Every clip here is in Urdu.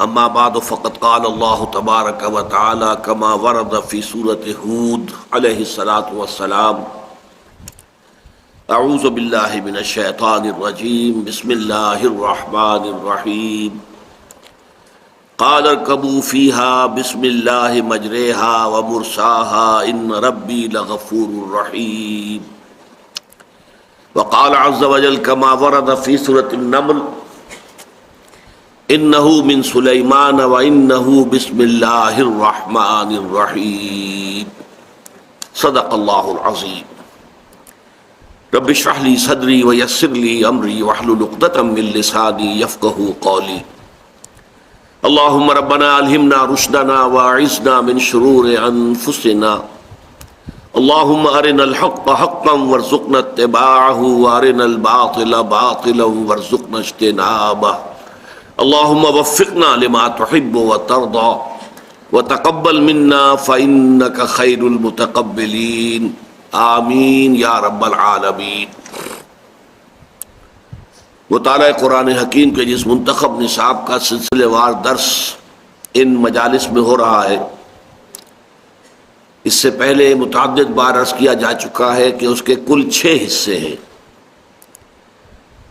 اما بعد فقد قال اللہ تبارک و تعالی کما ورد فی سورۃ ہود علیہ الصلاۃ والسلام اعوذ باللہ من الشیطان الرجیم بسم اللہ الرحمن الرحیم قال اركبوا فيها بسم الله مجريها ومرساها ان ربي لغفور رحيم وقال عز وجل كما ورد في سورة النمل انه من سليمان وانه بسم الله الرحمن الرحيم صدق الله العظيم رب اشرح لي صدري ويسر لي امري واحلل عقدة من لساني يفقهوا قولي اللهم ربنا الہمنا رشدنا واعذنا من شرور انفسنا اللهم ارنا الحق حقا وارزقنا اتباعه وارنا الباطل باطلا وارزقنا اجتنابه اللهم وفقنا لما تحب وترضى وتقبل منا فإنك خير المتقبلين آمین یا رب العالمین۔ مطالعہ قرآن حکیم کے جس منتخب نصاب کا سلسلے وار درس ان مجالس میں ہو رہا ہے، اس سے پہلے متعدد بار عرض کیا جا چکا ہے کہ اس کے کل 6 حصے ہیں۔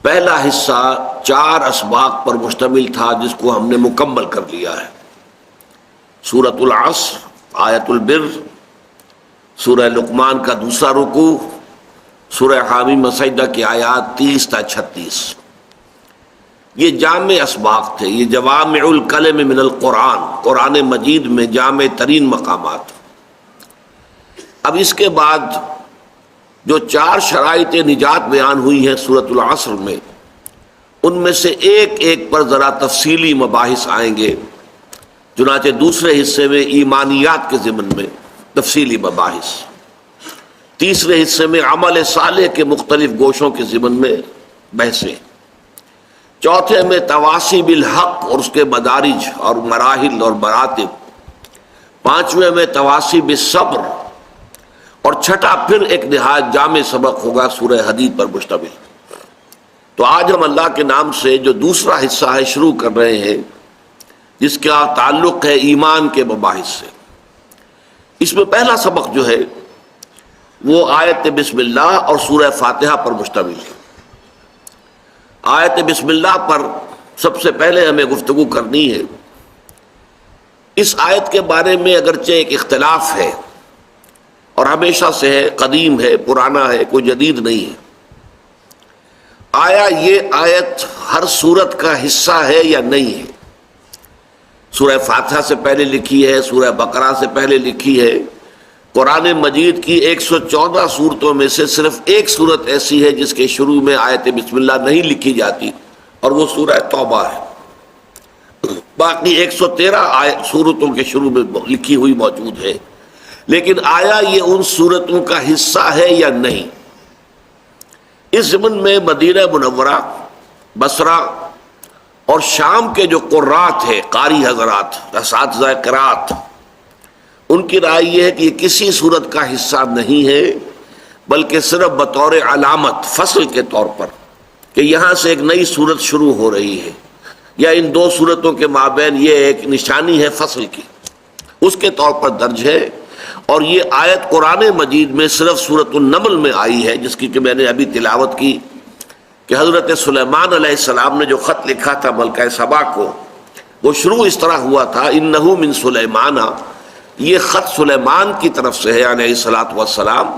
پہلا حصہ 4 اسباق پر مشتمل تھا جس کو ہم نے مکمل کر لیا ہے۔ سورۃ العصر، آیت البر، سورہ لقمان کا دوسرا رکوع، سورہ حامیم سجدہ کی آیات 30 تا 36۔ یہ جامع اسباق تھے، یہ جوامع الکلم من القرآن، قرآن مجید میں جامع ترین مقامات۔ اب اس کے بعد جو 4 شرائط نجات بیان ہوئی ہیں سورۃ العصر میں، ان میں سے ایک ایک پر ذرا تفصیلی مباحث آئیں گے۔ چنانچہ دوسرے حصے میں ایمانیات کے ضمن میں تفصیلی مباحث، تیسرے حصے میں عمل صالح کے مختلف گوشوں کے ضمن میں بحثیں، چوتھے میں تواصی بالحق اور اس کے مدارج اور مراحل اور مراتب، پانچویں میں تواصی بالصبر، اور چھٹا پھر ایک نہایت جامع سبق ہوگا سورہ حدید پر مشتمل۔ تو آج ہم اللہ کے نام سے جو دوسرا حصہ ہے شروع کر رہے ہیں، جس کا تعلق ہے ایمان کے مباحث سے۔ اس میں پہلا سبق جو ہے وہ آیت بسم اللہ اور سورہ فاتحہ پر مشتمل ہے۔ آیت بسم اللہ پر سب سے پہلے ہمیں گفتگو کرنی ہے۔ اس آیت کے بارے میں اگرچہ ایک اختلاف ہے اور ہمیشہ سے ہے، قدیم ہے، پرانا ہے، کوئی جدید نہیں ہے۔ آیا یہ آیت ہر سورت کا حصہ ہے یا نہیں ہے؟ سورہ فاتحہ سے پہلے لکھی ہے، سورہ بقرہ سے پہلے لکھی ہے۔ قرآن مجید کی 114 سورتوں میں سے صرف ایک سورت ایسی ہے جس کے شروع میں آیت بسم اللہ نہیں لکھی جاتی، اور وہ سورہ توبہ ہے۔ باقی 113 سورتوں کے شروع میں لکھی ہوئی موجود ہے، لیکن آیا یہ ان سورتوں کا حصہ ہے یا نہیں؟ اس ضمن میں مدینہ منورہ، بصرہ اور شام کے جو قرات ہیں، قاری حضرات، اساتذہ قرات، ان کی رائے یہ ہے کہ یہ کسی صورت کا حصہ نہیں ہے، بلکہ صرف بطور علامت، فصل کے طور پر، کہ یہاں سے ایک نئی صورت شروع ہو رہی ہے، یا ان 2 صورتوں کے مابین یہ ایک نشانی ہے فصل کی، اس کے طور پر درج ہے۔ اور یہ آیت قرآن مجید میں صرف سورۃ النمل میں آئی ہے، جس کی کہ میں نے ابھی تلاوت کی، کہ حضرت سلیمان علیہ السلام نے جو خط لکھا تھا ملکہ سبا کو، وہ شروع اس طرح ہوا تھا، انہ من سلیمان، یہ خط سلیمان کی طرف سے ہے علیہ الصلاۃ والسلام،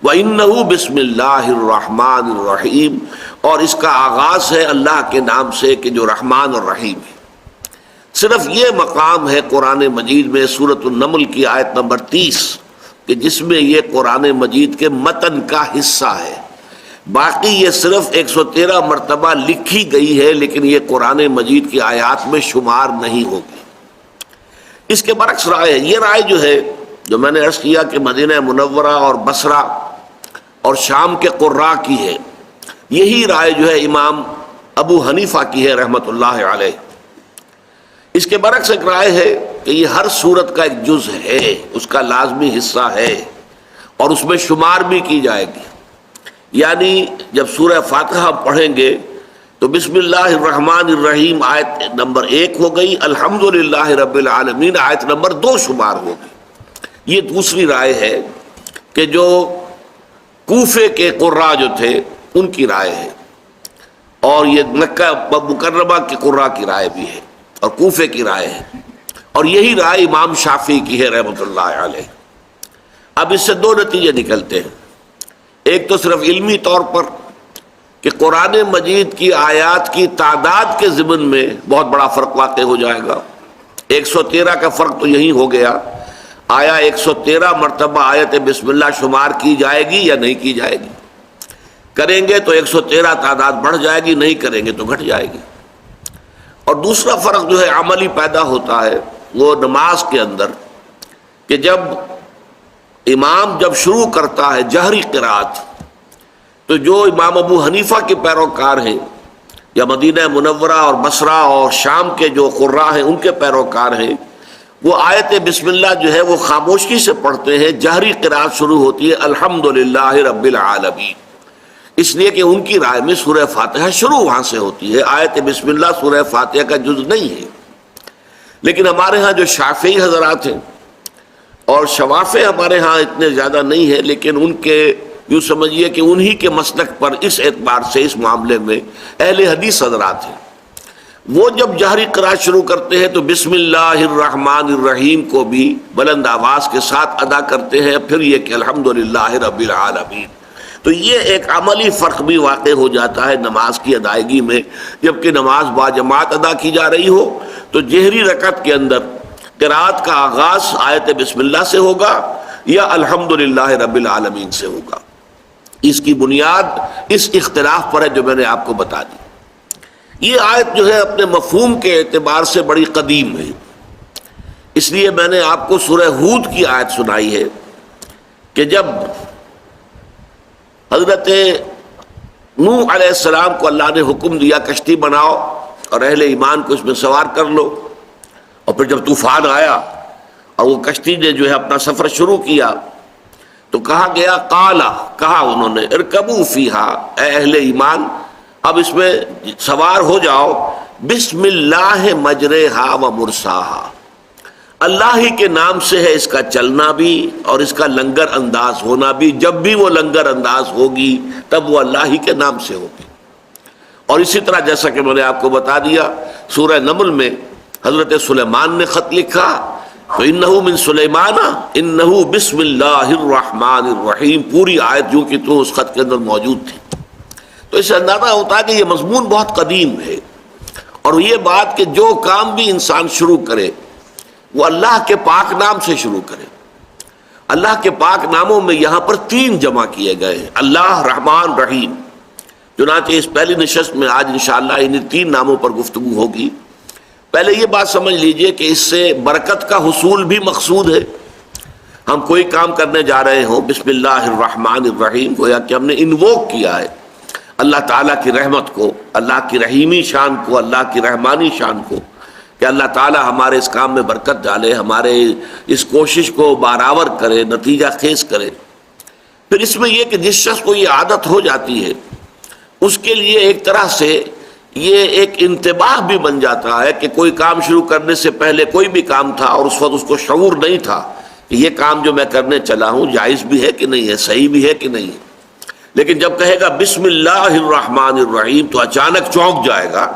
وَإِنَّهُ بِسْمِ اللَّهِ الرَّحْمَٰنِ الرَّحِيمِ، اور اس کا آغاز ہے اللہ کے نام سے کہ جو رحمان اور رحیم ہے۔ صرف یہ مقام ہے قرآن مجید میں سورۃ النمل کی آیت نمبر 30 کہ جس میں یہ قرآن مجید کے متن کا حصہ ہے۔ باقی یہ صرف 113 مرتبہ لکھی گئی ہے، لیکن یہ قرآن مجید کی آیات میں شمار نہیں ہوگی۔ اس کے برعکس رائے ہے، یہ رائے جو ہے، جو میں نے عرض کیا کہ مدینہ منورہ اور بصرہ اور شام کے قراء کی ہے، یہی رائے جو ہے امام ابو حنیفہ کی ہے رحمۃ اللہ علیہ۔ اس کے برعکس ایک رائے ہے کہ یہ ہر سورت کا ایک جز ہے، اس کا لازمی حصہ ہے، اور اس میں شمار بھی کی جائے گی۔ یعنی جب سورہ فاتحہ پڑھیں گے تو بسم اللہ الرحمن الرحیم آیت نمبر 1 ہو گئی، الحمدللہ رب العالمین آیت نمبر 2 شمار ہو گئی۔ یہ دوسری رائے ہے کہ جو کوفے کے قراء جو تھے ان کی رائے ہے، اور یہ مکہ مکرمہ کے قراء کی رائے بھی ہے اور کوفے کی رائے ہے، اور یہی رائے امام شافعی کی ہے رحمۃ اللہ علیہ۔ اب اس سے دو نتیجے نکلتے ہیں، ایک تو صرف علمی طور پر کہ قرآن مجید کی آیات کی تعداد کے ضمن میں بہت بڑا فرق واقع ہو جائے گا۔ 113 کا فرق تو یہی ہو گیا، آیا 113 مرتبہ آیت بسم اللہ شمار کی جائے گی یا نہیں کی جائے گی؟ کریں گے تو 113 تعداد بڑھ جائے گی، نہیں کریں گے تو گھٹ جائے گی۔ اور دوسرا فرق جو ہے عملی پیدا ہوتا ہے وہ نماز کے اندر، کہ جب امام شروع کرتا ہے جہری قرات، تو جو امام ابو حنیفہ کے پیروکار ہیں یا مدینہ منورہ اور بصرہ اور شام کے جو قراء ہیں ان کے پیروکار ہیں، وہ آیت بسم اللہ جو ہے وہ خاموشی سے پڑھتے ہیں۔ جہری قرات شروع ہوتی ہے الحمدللہ رب العالمین، اس لیے کہ ان کی رائے میں سورہ فاتحہ شروع وہاں سے ہوتی ہے، آیت بسم اللہ سورہ فاتحہ کا جز نہیں ہے۔ لیکن ہمارے ہاں جو شافعی حضرات ہیں، اور شوافع ہمارے ہاں اتنے زیادہ نہیں ہے، لیکن ان کے یوں سمجھیے کہ انہی کے مسلک پر اس اعتبار سے اس معاملے میں اہل حدیث حضرات ہیں، وہ جب جہری قرات شروع کرتے ہیں تو بسم اللہ الرحمن الرحیم کو بھی بلند آواز کے ساتھ ادا کرتے ہیں، پھر یہ کہ الحمدللہ رب العالمین۔ تو یہ ایک عملی فرق بھی واقع ہو جاتا ہے نماز کی ادائیگی میں، جبکہ نماز باجماعت ادا کی جا رہی ہو تو جہری رکعت کے اندر قرات کا آغاز آیت بسم اللہ سے ہوگا یا الحمدللہ رب العالمین سے ہوگا۔ اس کی بنیاد اس اختلاف پر ہے جو میں نے آپ کو بتا دی۔ یہ آیت جو ہے اپنے مفہوم کے اعتبار سے بڑی قدیم ہے، اس لیے میں نے آپ کو سورہ ہود کی آیت سنائی ہے کہ جب حضرت نوح علیہ السلام کو اللہ نے حکم دیا کشتی بناؤ اور اہل ایمان کو اس میں سوار کر لو، اور پھر جب طوفان آیا اور وہ کشتی نے جو ہے اپنا سفر شروع کیا تو کہا گیا کہا انہوں نے ارکبوا فیہا، اے اہل ایمان اب اس میں سوار ہو جاؤ، بسم اللہ مجریہا و مرساہا، اللہ ہی کے نام سے ہے اس کا چلنا بھی اور اس کا لنگر انداز ہونا بھی، جب بھی وہ لنگر انداز ہوگی تب وہ اللہ ہی کے نام سے ہوگی۔ اور اسی طرح جیسا کہ میں نے آپ کو بتا دیا سورہ نمل میں حضرت سلیمان نے خط لکھا تو انہو من سلیمان انہو بسم اللہ الرحمن الرحیم، پوری آیت جو کہ تو اس خط کے اندر موجود تھی۔ تو اس سے اندازہ ہوتا ہے کہ یہ مضمون بہت قدیم ہے، اور یہ بات کہ جو کام بھی انسان شروع کرے وہ اللہ کے پاک نام سے شروع کرے۔ اللہ کے پاک ناموں میں یہاں پر 3 جمع کیے گئے ہیں، اللہ، رحمان، رحیم۔ چنانچہ اس پہلی نشست میں آج انشاءاللہ ان 3 ناموں پر گفتگو ہوگی۔ پہلے یہ بات سمجھ لیجئے کہ اس سے برکت کا حصول بھی مقصود ہے۔ ہم کوئی کام کرنے جا رہے ہوں بسم اللہ الرحمن الرحیم، گویا کہ ہم نے انووک کیا ہے اللہ تعالیٰ کی رحمت کو، اللہ کی رحیمی شان کو، اللہ کی رحمانی شان کو، کہ اللہ تعالیٰ ہمارے اس کام میں برکت ڈالے، ہمارے اس کوشش کو بارآور کرے، نتیجہ خیز کرے۔ پھر اس میں یہ کہ جس شخص کو یہ عادت ہو جاتی ہے اس کے لیے ایک طرح سے یہ ایک انتباہ بھی بن جاتا ہے کہ کوئی کام شروع کرنے سے پہلے کوئی بھی کام تھا اور اس وقت اس کو شعور نہیں تھا کہ یہ کام جو میں کرنے چلا ہوں جائز بھی ہے کہ نہیں ہے، صحیح بھی ہے کہ نہیں ہے، لیکن جب کہے گا بسم اللہ الرحمن الرحیم تو اچانک چونک جائے گا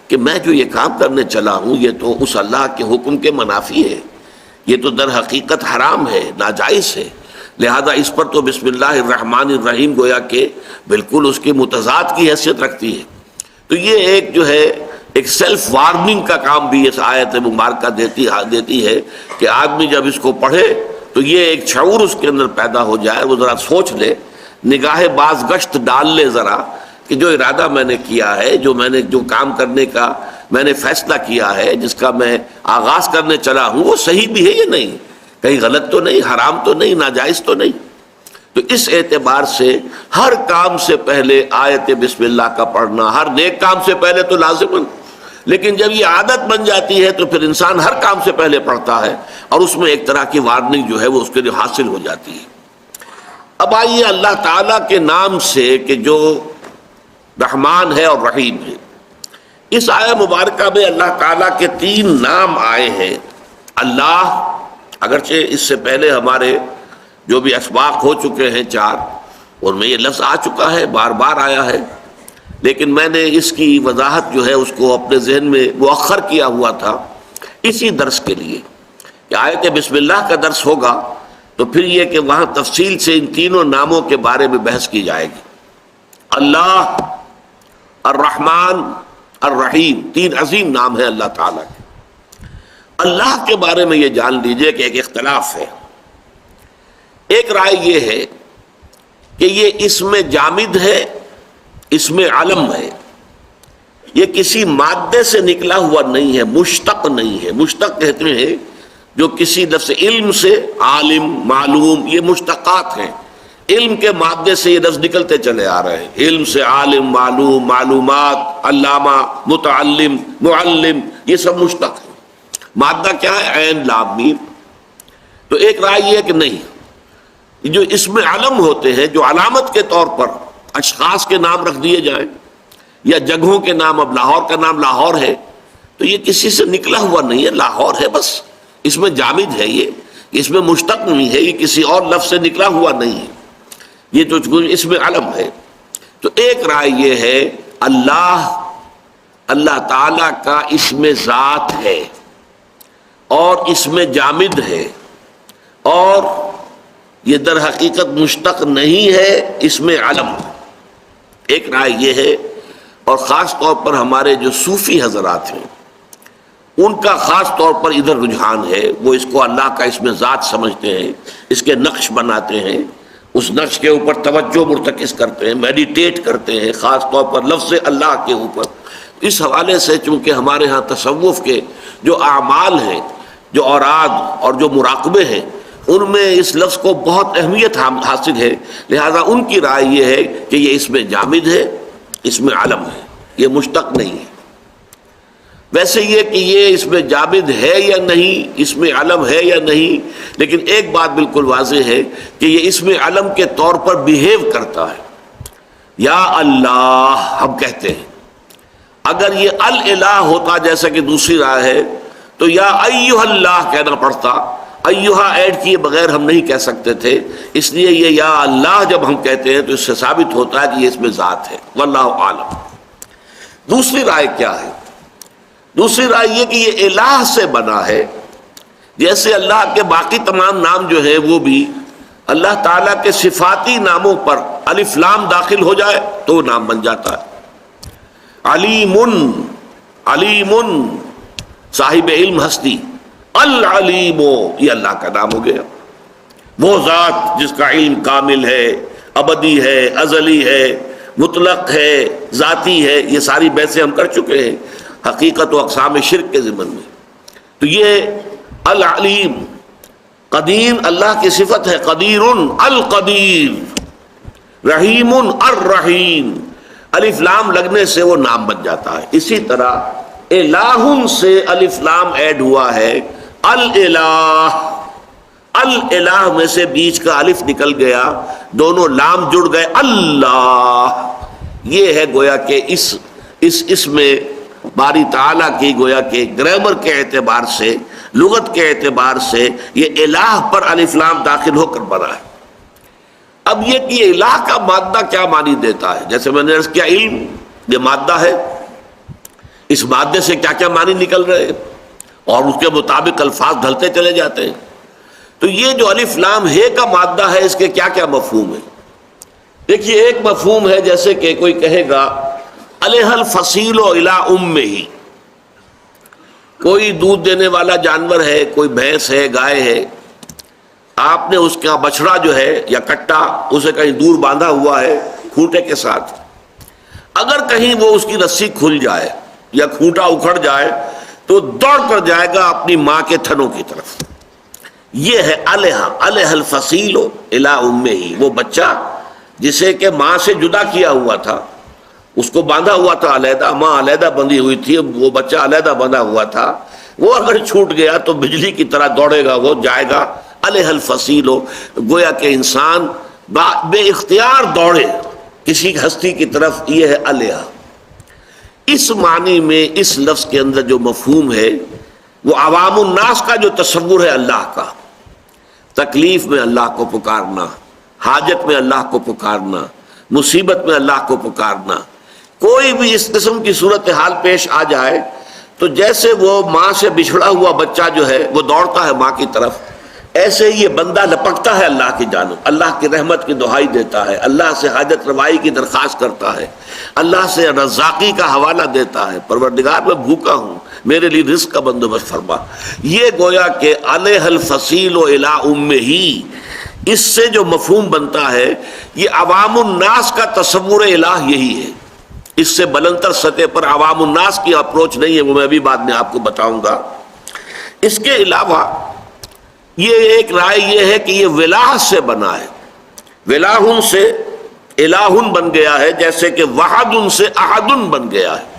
کہ میں جو یہ کام کرنے چلا ہوں یہ تو اس اللہ کے حکم کے منافی ہے، یہ تو در حقیقت حرام ہے، ناجائز ہے، لہذا اس پر تو بسم اللہ الرحمن الرحیم گویا کہ بالکل اس کی متضاد کی حیثیت رکھتی ہے۔ تو یہ ایک جو ہے ایک سیلف وارننگ کا کام بھی اس آیت مبارکہ دیتی ہے کہ آدمی جب اس کو پڑھے تو یہ ایک شعور اس کے اندر پیدا ہو جائے، وہ ذرا سوچ لے، نگاہ باز گشت ڈال لے ذرا کہ جو ارادہ میں نے کیا ہے، جو کام کرنے کا میں نے فیصلہ کیا ہے، جس کا میں آغاز کرنے چلا ہوں، وہ صحیح بھی ہے یا نہیں، کہیں غلط تو نہیں، حرام تو نہیں، ناجائز تو نہیں۔ تو اس اعتبار سے ہر کام سے پہلے آیت بسم اللہ کا پڑھنا، ہر نیک کام سے پہلے تو لازماً، لیکن جب یہ عادت بن جاتی ہے تو پھر انسان ہر کام سے پہلے پڑھتا ہے، اور اس میں ایک طرح کی وارننگ جو ہے وہ اس کے لیے حاصل ہو جاتی ہے۔ اب آئیے اللہ تعالیٰ کے نام سے کہ جو رحمان ہے اور رحیم ہے، اس آیہ مبارکہ میں اللہ تعالیٰ کے 3 نام آئے ہیں۔ اللہ، اگرچہ اس سے پہلے ہمارے جو بھی اسباق ہو چکے ہیں 4، ان میں یہ لفظ آ چکا ہے، بار بار آیا ہے، لیکن میں نے اس کی وضاحت جو ہے اس کو اپنے ذہن میں مؤخر کیا ہوا تھا اسی درس کے لیے کہ آیت بسم اللہ کا درس ہوگا تو پھر یہ کہ وہاں تفصیل سے ان تینوں ناموں کے بارے میں بحث کی جائے گی۔ اللہ، الرحمن، الرحیم، 3 عظیم نام ہیں اللہ تعالیٰ کے۔ اللہ کے بارے میں یہ جان لیجئے کہ ایک اختلاف ہے۔ ایک رائے یہ ہے کہ یہ اسم جامد ہے، اسم علم ہے، یہ کسی مادے سے نکلا ہوا نہیں ہے، مشتق نہیں ہے۔ مشتق کہتے ہیں جو کسی لفظ علم سے، عالم، معلوم، یہ مشتقات ہیں۔ علم کے مادے سے یہ لفظ نکلتے چلے آ رہے ہیں، علم سے عالم، معلوم، معلومات، علامہ، متعلم، معلم، یہ سب مشتق ہیں۔ مادہ کیا ہے؟ عین لام میم۔ تو ایک رائے یہ ہے کہ نہیں، جو اسم علم ہوتے ہیں، جو علامت کے طور پر اشخاص کے نام رکھ دیے جائیں یا جگہوں کے نام، اب لاہور کا نام لاہور ہے تو یہ کسی سے نکلا ہوا نہیں ہے، لاہور ہے بس، اس میں جامد ہے، یہ اس میں مشتق نہیں ہے، یہ کسی اور لفظ سے نکلا ہوا نہیں ہے، یہ تو اس میں علم ہے۔ تو ایک رائے یہ ہے اللہ تعالی کا اسم ذات ہے اور اسم جامد ہے، اور یہ در حقیقت مشتق نہیں ہے، اسم علم۔ ایک رائے یہ ہے، اور خاص طور پر ہمارے جو صوفی حضرات ہیں ان کا خاص طور پر ادھر رجحان ہے، وہ اس کو اللہ کا اسم ذات سمجھتے ہیں، اس کے نقش بناتے ہیں، اس نقش کے اوپر توجہ مرتکز کرتے ہیں، میڈیٹیٹ کرتے ہیں، خاص طور پر لفظ اللہ کے اوپر۔ اس حوالے سے چونکہ ہمارے ہاں تصوف کے جو اعمال ہیں، جو اوراد اور جو مراقبے ہیں، ان میں اس لفظ کو بہت اہمیت حاصل ہے، لہذا ان کی رائے یہ ہے کہ یہ اسم جامد ہے، اسم علم ہے، یہ مشتق نہیں ہے۔ ویسے یہ کہ یہ اسم جامد ہے یا نہیں، اسم علم ہے یا نہیں، لیکن ایک بات بالکل واضح ہے کہ یہ اسم علم کے طور پر بیہیو کرتا ہے۔ یا اللہ ہم کہتے ہیں، اگر یہ الالہ ہوتا جیسا کہ دوسری رائے ہے تو یا ایھا اللہ کہنا پڑتا، ایھا ایڈ کیے بغیر ہم نہیں کہہ سکتے تھے، اس لیے یہ یا اللہ جب ہم کہتے ہیں تو اس سے ثابت ہوتا ہے کہ یہ اس میں ذات ہے، واللہ عالم۔ دوسری رائے کیا ہے؟ دوسری رائے یہ کہ یہ الہ سے بنا ہے، جیسے اللہ کے باقی تمام نام جو ہیں وہ بھی اللہ تعالیٰ کے صفاتی ناموں پر الف لام داخل ہو جائے تو وہ نام بن جاتا ہے۔ علیم، علیم، صاحب علم ہستی، العلیم، یہ اللہ کا نام ہو گیا، وہ ذات جس کا علم کامل ہے، ابدی ہے، ازلی ہے، مطلق ہے، ذاتی ہے۔ یہ ساری بحثیں ہم کر چکے ہیں حقیقت و اقسام شرک کے ضمن میں۔ تو یہ العلیم، قدیر اللہ کی صفت ہے، قدیر، القدیر، رحیم، الرحیم، الف لام لگنے سے وہ نام بن جاتا ہے۔ اسی طرح الہ سے الف لام ایڈ ہوا ہے، الالہ، الالہ میں سے بیچ کا الف نکل گیا، دونوں لام جڑ گئے، اللہ۔ یہ ہے گویا کہ اس میں باری تعالیٰ کی گویا کہ گرامر کے اعتبار سے، لغت کے اعتبار سے یہ الہ پر الف لام داخل ہو کر بنا ہے۔ اب یہ کہ الہ کا مادہ کیا معنی دیتا ہے، جیسے میں نے عرض کیا علم یہ مادہ ہے، اس مادے سے کیا کیا معنی نکل رہے ہیں اور اس کے مطابق الفاظ ڈھلتے چلے جاتے ہیں۔ تو یہ جو الف لام ہے کا مادہ ہے، اس کے کیا کیا مفہوم ہے؟ دیکھیے، ایک مفہوم ہے جیسے کہ کوئی کہے گا علیہ الفصیل الی امہ، کوئی دودھ دینے والا جانور ہے، کوئی بھینس ہے، گائے ہے، آپ نے اس کا بچڑا جو ہے یا کٹا اسے کہیں دور باندھا ہوا ہے کھوٹے کے ساتھ، اگر کہیں وہ اس کی رسی کھل جائے یا کھوٹا اکھڑ جائے تو دوڑ کر جائے گا اپنی ماں کے تھنوں کی طرف۔ یہ ہے علیہ الفصیل الی امہ، وہ بچہ جسے کہ ماں سے جدا کیا ہوا تھا، اس کو باندھا ہوا تھا علیحدہ، ماں علیحدہ بندھی ہوئی تھی، وہ بچہ علیحدہ بندھا ہوا تھا، وہ اگر چھوٹ گیا تو بجلی کی طرح دوڑے گا، وہ جائے گا علیہ الفصیل، گویا کہ انسان بے اختیار دوڑے کسی ہستی کی طرف، یہ ہے علیہ۔ اس معنی میں اس لفظ کے اندر جو مفہوم ہے وہ عوام الناس کا جو تصور ہے اللہ کا، تکلیف میں اللہ کو پکارنا، حاجت میں اللہ کو پکارنا، مصیبت میں اللہ کو پکارنا، کوئی بھی اس قسم کی صورتحال پیش آ جائے تو جیسے وہ ماں سے بچھڑا ہوا بچہ جو ہے وہ دوڑتا ہے ماں کی طرف، ایسے ہی یہ بندہ لپکتا ہے اللہ کی جانب، اللہ کی رحمت کی دعائی دیتا ہے، اللہ سے حاجت روائی کی درخواست کرتا ہے، اللہ سے رزاقی کا حوالہ دیتا ہے، پروردگار میں بھوکا ہوں، میرے لیے رزق کا بندوبست فرما۔ یہ گویا کہ علیہ الفصیل و الی امہ، اس سے جو مفہوم بنتا ہے یہ عوام الناس کا تصور الہ یہی ہے۔ اس سے بلندتر سطح پر عوام الناس کی اپروچ نہیں ہے، وہ میں بھی بعد میں آپ کو بتاؤں گا۔ اس کے علاوہ یہ ایک رائے یہ ہے کہ یہ ولاہ سے بنا ہے، ولاہن سے الہن بن گیا ہے، جیسے کہ وحدن سے احدن بن گیا ہے۔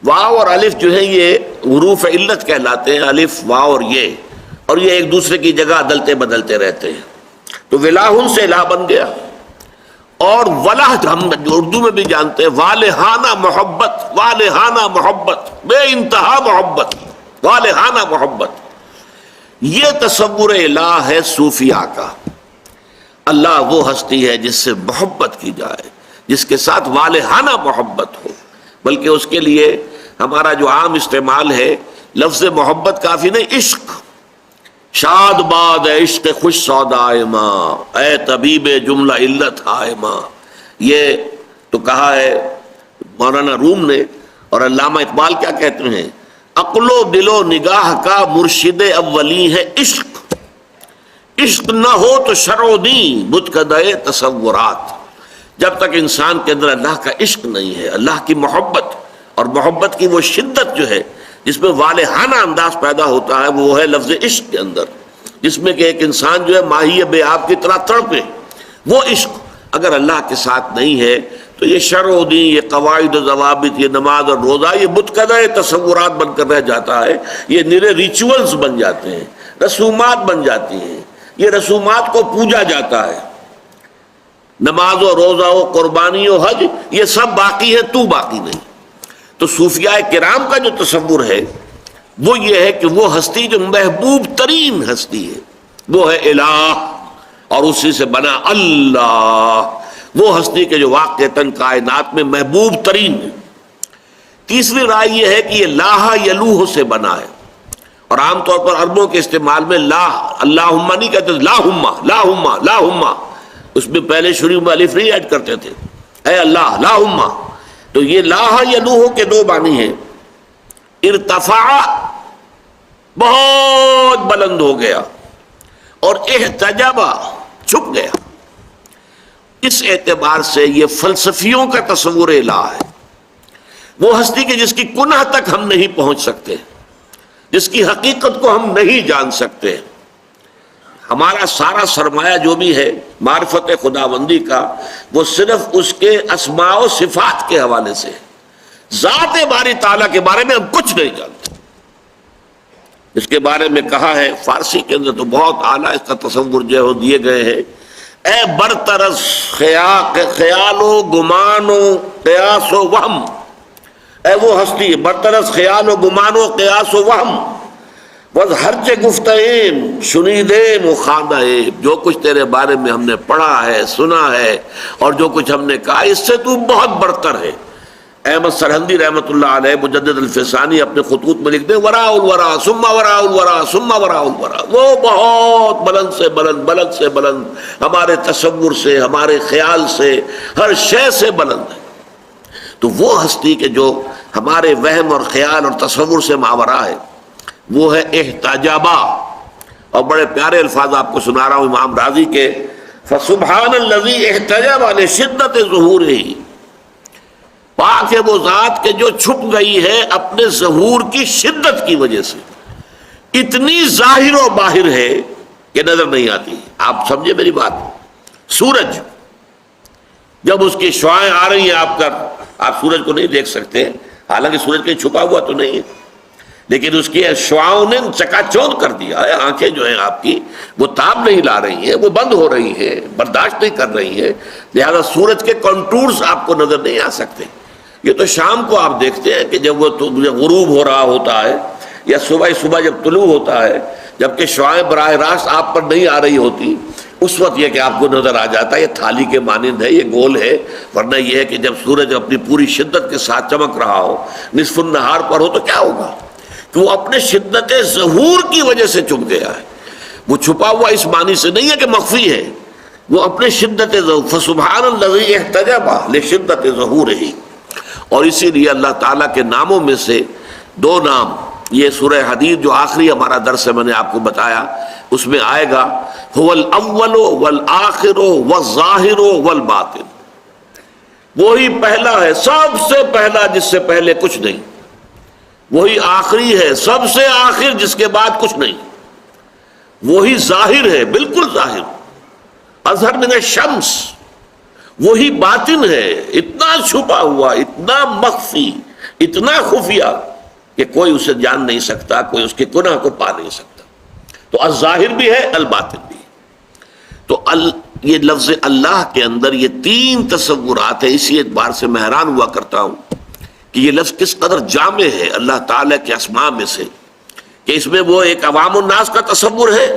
واو اور الف جو ہے یہ حروف علت کہلاتے ہیں، الف واو اور یہ، اور یہ ایک دوسرے کی جگہ عدلتے بدلتے رہتے ہیں، تو ولاہن سے الہ بن گیا۔ اور ولہ ہم اردو میں بھی جانتے ہیں، والہانہ محبت، والہانہ محبت، بے انتہا محبت، والہانہ محبت، یہ تصور الہ ہے صوفیاء کا۔ اللہ وہ ہستی ہے جس سے محبت کی جائے، جس کے ساتھ والہانہ محبت ہو، بلکہ اس کے لیے ہمارا جو عام استعمال ہے لفظ محبت کافی نہیں، عشق، شاد باد اے عشق خوش سودائے ماں، اے طبیب جملہ علت ہائے ماں، یہ تو کہا ہے مولانا روم نے۔ اور علامہ اقبال کیا کہتے ہیں، عقل و دل و نگاہ کا مرشد اولی ہے عشق، عشق نہ ہو تو شرع و دین متقدع تصورات۔ جب تک انسان کے اندر اللہ کا عشق نہیں ہے، اللہ کی محبت، اور محبت کی وہ شدت جو ہے جس میں والہانہ انداز پیدا ہوتا ہے، وہ ہے لفظ عشق کے اندر، جس میں کہ ایک انسان جو ہے ماہی بے آب کی طرح تڑپے، وہ عشق اگر اللہ کے ساتھ نہیں ہے تو یہ شرع و دین، یہ قواعد و ضوابط، یہ نماز اور روزہ، یہ متقدع تصورات بن کر رہ جاتا ہے، یہ نرے ریچولز بن جاتے ہیں، رسومات بن جاتی ہیں، یہ رسومات کو پوجا جاتا ہے، نماز و روزہ و قربانی و حج یہ سب باقی ہے، تو باقی نہیں۔ تو صوفیاء کرام کا جو تصور ہے وہ یہ ہے کہ وہ ہستی جو محبوب ترین ہستی ہے وہ ہے الہ، اور اسی سے بنا اللہ، وہ ہستی کے جو واقعتاً کائنات میں محبوب ترین ہے۔ تیسری رائے یہ ہے کہ یہ لاہ یلوہ سے بنا ہے، اور عام طور پر عربوں کے استعمال میں لا اللہم نہیں کہتے، لاہما لاہما لاہما، اس میں پہلے شروع میں الف نہیں ایڈ کرتے تھے، اے اللہ لاہما۔ تو یہ لاہ یلوہ کے دو معنی ہیں، ارتفع بہت بلند ہو گیا، اور احتجب چھپ گیا۔ اس اعتبار سے یہ فلسفیوں کا تصور الہ ہے، وہ ہستی کہ جس کی کنہ تک ہم نہیں پہنچ سکتے، جس کی حقیقت کو ہم نہیں جان سکتے۔ ہمارا سارا سرمایہ جو بھی ہے معرفت خداوندی کا، وہ صرف اس کے اسماء و صفات کے حوالے سے، ذات باری تعالیٰ کے بارے میں ہم کچھ نہیں جانتے۔ اس کے بارے میں کہا ہے فارسی کے اندر تو بہت اعلیٰ اس کا تصور جو ہے دیے گئے ہیں، اے برطرز خیال و گمان و قیاس و وہم، اے وہ ہستی برطرز خیال و گمان و قیاس و وہم، بس ہرچے گفتیم شنیدیم و خواندہیم، جو کچھ تیرے بارے میں ہم نے پڑھا ہے، سنا ہے، اور جو کچھ ہم نے کہا، اس سے تو بہت برتر ہے۔ احمد سرہندی رحمۃ اللہ علیہ مجدد الفسانی اپنے خطوط میں لکھتے ہیں وراء الورا ثم وراء الورا ثم وراء الورا، وہ بہت بلند سے بلند، بلند سے بلند، ہمارے تصور سے، ہمارے خیال سے، ہر شے سے بلند ہے۔ تو وہ ہستی کہ جو ہمارے وہم اور خیال اور تصور سے ماورا ہے، وہ ہے احتجابا۔ اور بڑے پیارے الفاظ آپ کو سنا رہا ہوں امام راضی کے، فسبحان الذی احتجب لشدت ظہورہ، پاک ہے وہ ذات کہ جو چھپ گئی ہے اپنے ظہور کی شدت کی وجہ سے، اتنی ظاہر و باہر ہے کہ نظر نہیں آتی۔ آپ سمجھے میری بات؟ سورج جب اس کی شعاعیں آ رہی ہیں آپ سورج کو نہیں دیکھ سکتے، حالانکہ سورج کہیں چھپا ہوا تو نہیں ہے، لیکن اس کی شعاؤں نے چکا چوند کر دیا ہے۔ آنکھیں جو ہیں آپ کی وہ تاب نہیں لا رہی ہیں، وہ بند ہو رہی ہیں، برداشت نہیں کر رہی ہیں، لہذا سورج کے کنٹورز آپ کو نظر نہیں آ سکتے۔ یہ تو شام کو آپ دیکھتے ہیں کہ جب وہ غروب ہو رہا ہوتا ہے یا صبح جب طلوع ہوتا ہے، جبکہ شعاع براہ راست آپ پر نہیں آ رہی ہوتی، اس وقت یہ کہ آپ کو نظر آ جاتا ہے یہ تھالی کے مانند ہے، یہ گول ہے. ورنہ یہ ہے کہ جب سورج اپنی پوری شدت کے ساتھ چمک رہا ہو، نصف النہار پر ہو، تو کیا ہوگا کہ وہ اپنے شدت ظہور کی وجہ سے چھپ گیا ہے. وہ چھپا ہوا اس معنی سے نہیں ہے کہ مخفی ہے، وہ اپنے شدت ظہور، فسبحان الذی احتجب لشدت ظہورہ. اور اسی لیے اللہ تعالیٰ کے ناموں میں سے دو نام، یہ سورہ حدید جو آخری ہمارا درس ہے میں نے آپ کو بتایا، اس میں آئے گا هو الاول والآخر والظاہر والباطن. وہی پہلا ہے، سب سے پہلا جس سے پہلے کچھ نہیں، وہی آخری ہے، سب سے آخر جس کے بعد کچھ نہیں، وہی ظاہر ہے، بالکل ظاہر، اظہر من الشمس. وہی باطن ہے، اتنا چھپا ہوا، اتنا مخفی، اتنا خفیہ کہ کوئی اسے جان نہیں سکتا، کوئی اس کے گناہ کو پا نہیں سکتا. تو الظاہر بھی ہے، الباطن بھی ہے. تو یہ لفظ اللہ کے اندر یہ تین تصورات ہیں. اسی اعتبار سے میں حیران ہوا کرتا ہوں کہ یہ لفظ کس قدر جامع ہے اللہ تعالیٰ کے اسماء میں سے، کہ اس میں وہ ایک عوام الناس کا تصور ہے،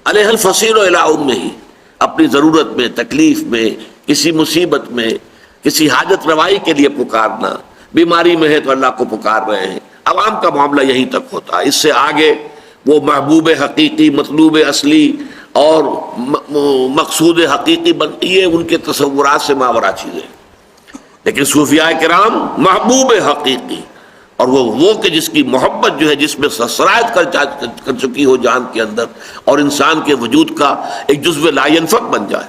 علیہ الفصیل الی امہ، اپنی ضرورت میں، تکلیف میں، کسی مصیبت میں، کسی حاجت روائی کے لیے پکارنا، بیماری میں ہے تو اللہ کو پکار رہے ہیں. عوام کا معاملہ یہیں تک ہوتا ہے. اس سے آگے وہ محبوب حقیقی، مطلوب اصلی اور مقصود حقیقی یہ ان کے تصورات سے ماورا چیزیں. لیکن صوفیاء کرام محبوب حقیقی، اور وہ کہ جس کی محبت جو ہے جس میں سرایت کر چکی ہو جان کے اندر، اور انسان کے وجود کا ایک جزو لا ینفک بن جائے.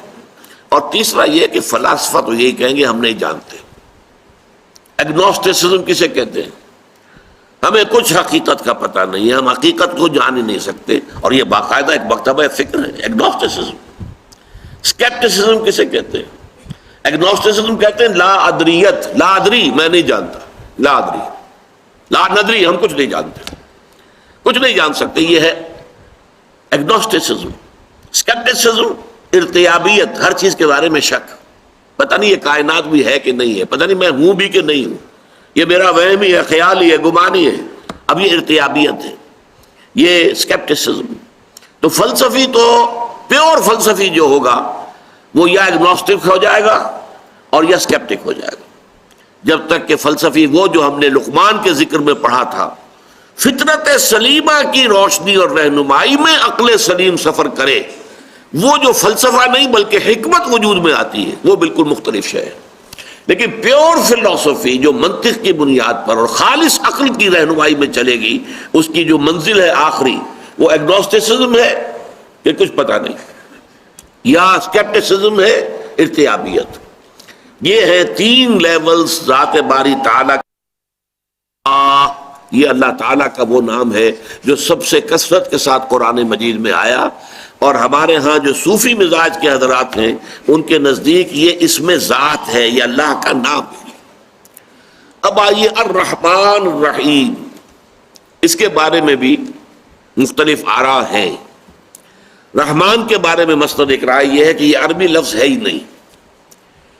اور تیسرا یہ کہ فلاسفہ تو یہی کہیں گے ہم نہیں جانتے. ایگنوسٹسزم کسے کہتے ہیں؟ ہمیں کچھ حقیقت کا پتہ نہیں ہے، ہم حقیقت کو جان ہی نہیں سکتے. اور یہ باقاعدہ ایک مکتبہ فکر ہے ایگنوسٹسزم. اسکیپٹسزم کسے کہتے ہیں؟ ایگنوسٹسزم کہتے ہیں لا ادریت، لا ادری، میں نہیں جانتا، لا ادری، لا ندری، ہم کچھ نہیں جانتے، کچھ نہیں جان سکتے. یہ ہے ایگنوسٹسزم. اسکیپٹسزم ارتیابیت، ہر چیز کے بارے میں شک، پتہ نہیں یہ کائنات بھی ہے کہ نہیں ہے، پتہ نہیں میں ہوں بھی کہ نہیں ہوں، یہ میرا وہم ہی ہے، خیال ہی ہے، گمان ہی ہے. اب یہ ارتیابیت ہے، یہ اسکیپٹسزم. تو فلسفی تو پیور فلسفی جو ہوگا وہ یا ایگنوسٹک ہو جائے گا اور یا اسکیپٹک ہو جائے گا. جب تک کہ فلسفی وہ جو ہم نے لقمان کے ذکر میں پڑھا تھا، فطرت سلیمہ کی روشنی اور رہنمائی میں عقل سلیم سفر کرے، وہ جو فلسفہ نہیں بلکہ حکمت وجود میں آتی ہے، وہ بالکل مختلف شے ہے. لیکن پیور فلسفی جو منطق کی بنیاد پر اور خالص عقل کی رہنمائی میں چلے گی، اس کی جو منزل ہے آخری، وہ ایگنوسٹسزم ہے کہ کچھ پتہ نہیں، یا اسکیپٹسزم ہے، ارتیابیت. یہ ہے تین لیولز ذات باری تعالیٰ. یہ اللہ تعالیٰ کا وہ نام ہے جو سب سے کثرت کے ساتھ قرآن مجید میں آیا، اور ہمارے ہاں جو صوفی مزاج کے حضرات ہیں ان کے نزدیک یہ اسم ذات ہے، یہ اللہ کا نام ہے. اب آئیے الرحمن الرحیم، اس کے بارے میں بھی مختلف آراء ہیں. رحمان کے بارے میں مسند ایک رائے یہ ہے کہ یہ عربی لفظ ہے ہی نہیں،